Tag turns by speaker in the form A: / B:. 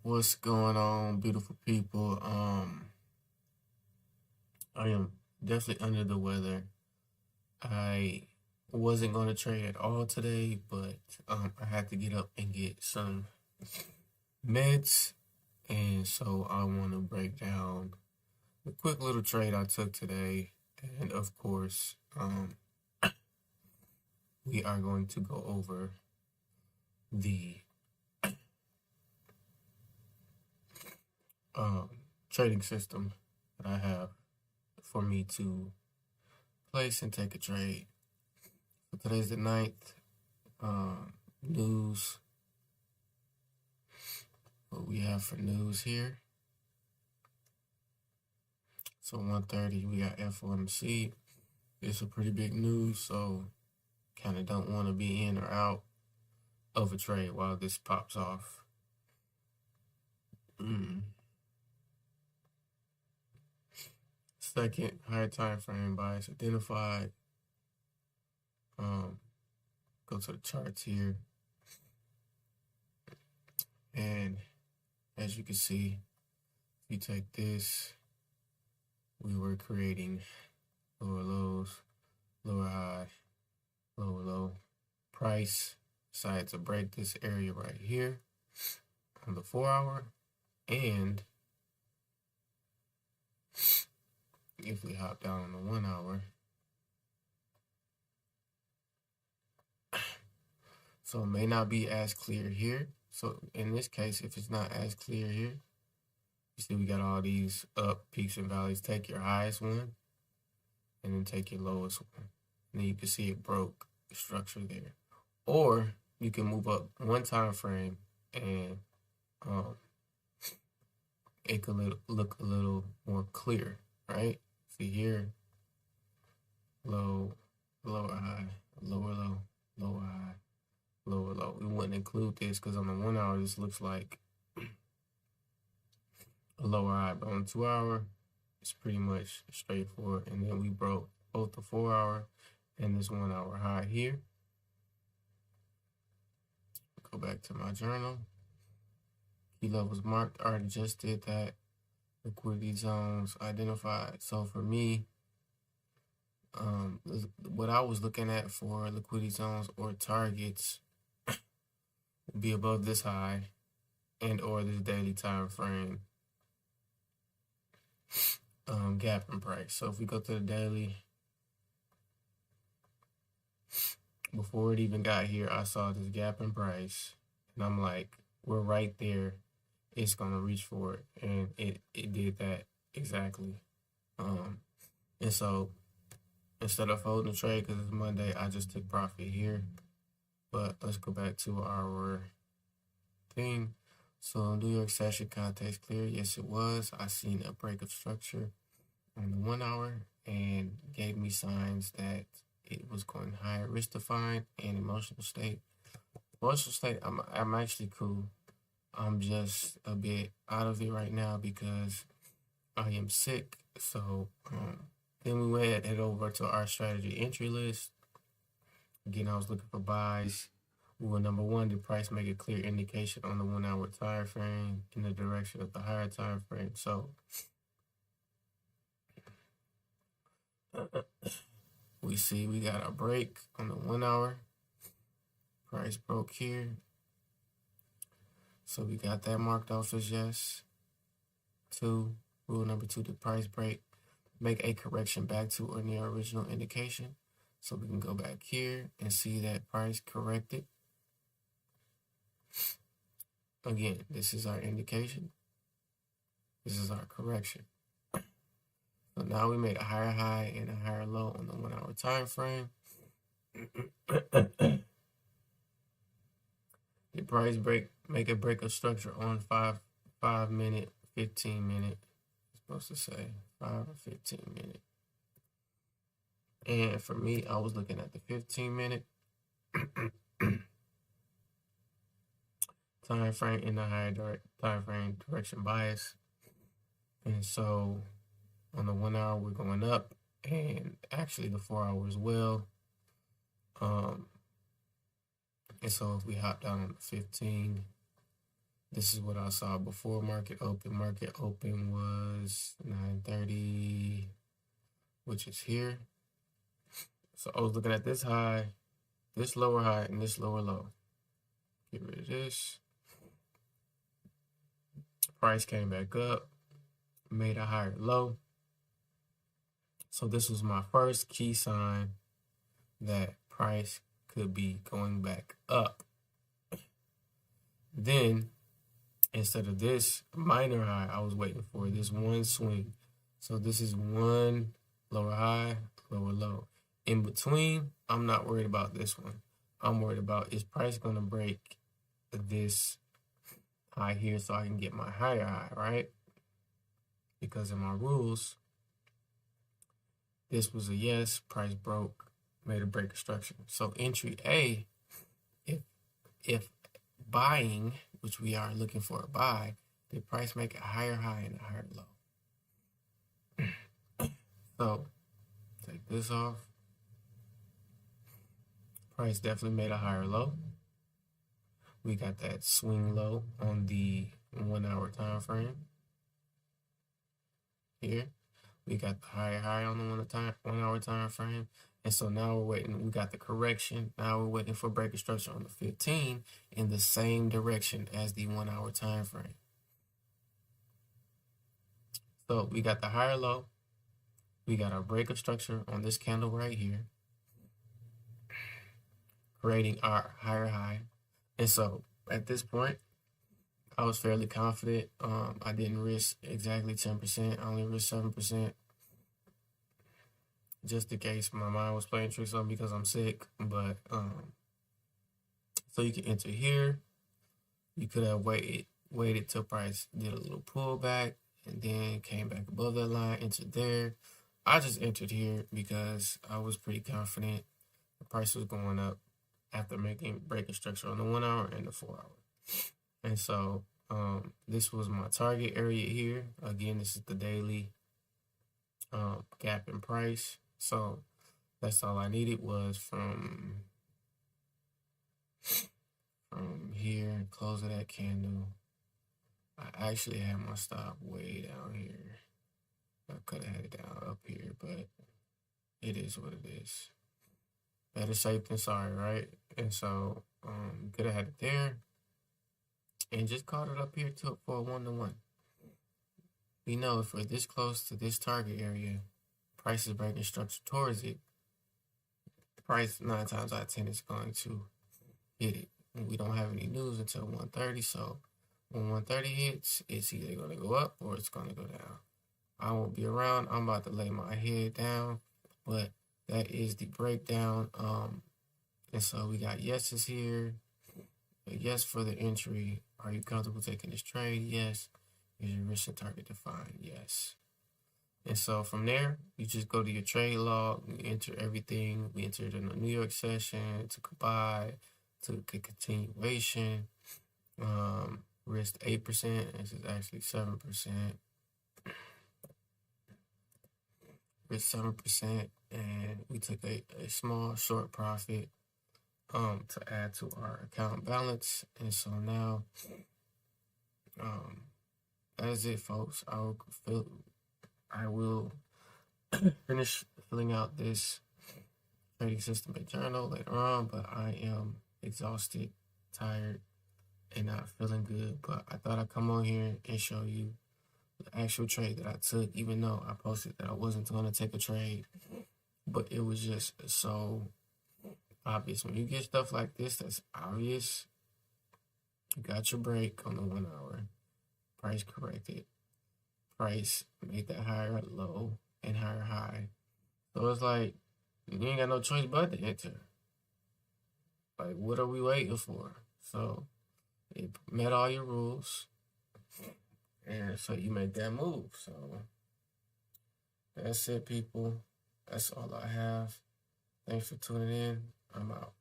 A: What's going on, beautiful people? I am definitely under the weather. I wasn't going to trade at all today, but I had to get up and get some meds, and so I want to break down the quick little trade I took today, and of course, we are going to go over the trading system that I have for me to place and take a trade. So today's the 9th. News. What we have for news here. So 1:30 we got FOMC. It's a pretty big news, so kind of don't want to be in or out of a trade while this pops off. Second, higher time frame bias identified. Go to the charts here, and as you can see, if you take this, we were creating lower lows, lower high, lower low. Price decided to break this area right here on the 4-hour, and if we hop down on the 1-hour, so it may not be as clear here. So in this case, if it's not as clear here, you see we got all these up peaks and valleys. Take your highest one and then take your lowest one. And then you can see it broke the structure there. Or you can move up one time frame and it could look a little more clear, right? See here, low, lower high, lower low, lower high, lower low. We wouldn't include this because on the 1-hour, this looks like a lower high, but on the 2-hour, it's pretty much straightforward. And then we broke both the 4-hour and this 1-hour high here. Go back to my journal. Key levels marked, already just did that. Liquidity zones identified. So for me, what I was looking at for liquidity zones or targets would be above this high and or this daily time frame gap in price. So if we go to the daily, before it even got here, I saw this gap in price, and I'm like, we're right there. It's gonna reach for it, and it did that exactly. And so instead of holding the trade because it's Monday, I just took profit here. But let's go back to our thing. So New York session context clear. Yes, it was. I seen a break of structure on the 1-hour and gave me signs that it was going higher. Risk defined and emotional state. Emotional state, I'm actually cool. I'm just a bit out of it right now because I am sick. So then we went head over to our strategy entry list. Again, I was looking for buys. We were number one, did price make a clear indication on the 1-hour time frame in the direction of the higher time frame? So we see we got a break on the 1-hour. Price broke here. So we got that marked off as yes. 2, rule number 2, the price break make a correction back to or near original indication. So we can go back here and see that price corrected. Again, this is our indication. This is our correction. So now we made a higher high and a higher low on the 1-hour time frame. The price break, make a break of structure on 5 minute, 15 minute. It's supposed to say 5 or 15 minute. And for me, I was looking at the 15-minute time frame in the higher time frame direction bias. And so on the 1-hour, we're going up, and actually the 4-hour as well. And so if we hop down on the 15, This is what I saw before market open. Market open was 9:30, which is here. So I was looking at this high, this lower high, and this lower low. Get rid of this. Price came back up, made a higher low. So this was my first key sign that price could be going back up. Then, instead of this minor high, I was waiting for this one swing. So this is one lower high, lower low. In between, I'm not worried about this one. I'm worried about, is price going to break this high here so I can get my higher high, right? Because in my rules, this was a yes, price broke, made a break instruction. So entry A, if buying, which we are looking for a buy, did price make a higher high and a higher low? So take this off. Price definitely made a higher low. We got that swing low on the 1 hour time frame. Here, we got the higher high on the 1 hour time frame. And so now we're waiting. We got the correction. Now we're waiting for break instruction on the 15 in the same direction as the 1 hour time frame. So we got the higher low. We got our break of structure on this candle right here, creating our higher high. And so at this point, I was fairly confident. I didn't risk exactly 10%. I only risked 7%. Just in case my mind was playing tricks on me because I'm sick. But so you can enter here. You could have waited till price did a little pullback and then came back above that line, entered there. I just entered here because I was pretty confident the price was going up after making break structure on the 1 hour and the 4 hour. And so this was my target area here. Again, this is the daily gap in price. So that's all I needed was from here, close of that candle. I actually had my stop way down here. I could have had it down up here, but it is what it is. Better safe than sorry, right? And so could have had it there and just caught it up here for a 1-to-1. We know if we're this close to this target area, price is breaking structure towards it, price 9 times out of 10 is going to hit it. And we don't have any news until 1:30, so when 1:30 hits, it's either going to go up or it's going to go down. I won't be around. I'm about to lay my head down, but that is the breakdown. And so we got yeses here. A yes for the entry. Are you comfortable taking this trade? Yes. Is your risk and target defined? Yes. And so from there, you just go to your trade log, you enter everything. We entered in a New York session, took a buy, took a continuation, risked 8%. This is actually 7%. Risked 7%, and we took a small short profit to add to our account balance. And so now that is it, folks. I will finish filling out this trading system journal later on, but I am exhausted, tired, and not feeling good. But I thought I'd come on here and show you the actual trade that I took, even though I posted that I wasn't going to take a trade. But it was just so obvious. When you get stuff like this that's obvious, you got your break on the 1 hour, price corrected, price made that higher low and higher high. So it's like, you ain't got no choice but to enter. Like, what are we waiting for? So it met all your rules, and so you make that move. So that's it, people. That's all I have. Thanks for tuning in. I'm out.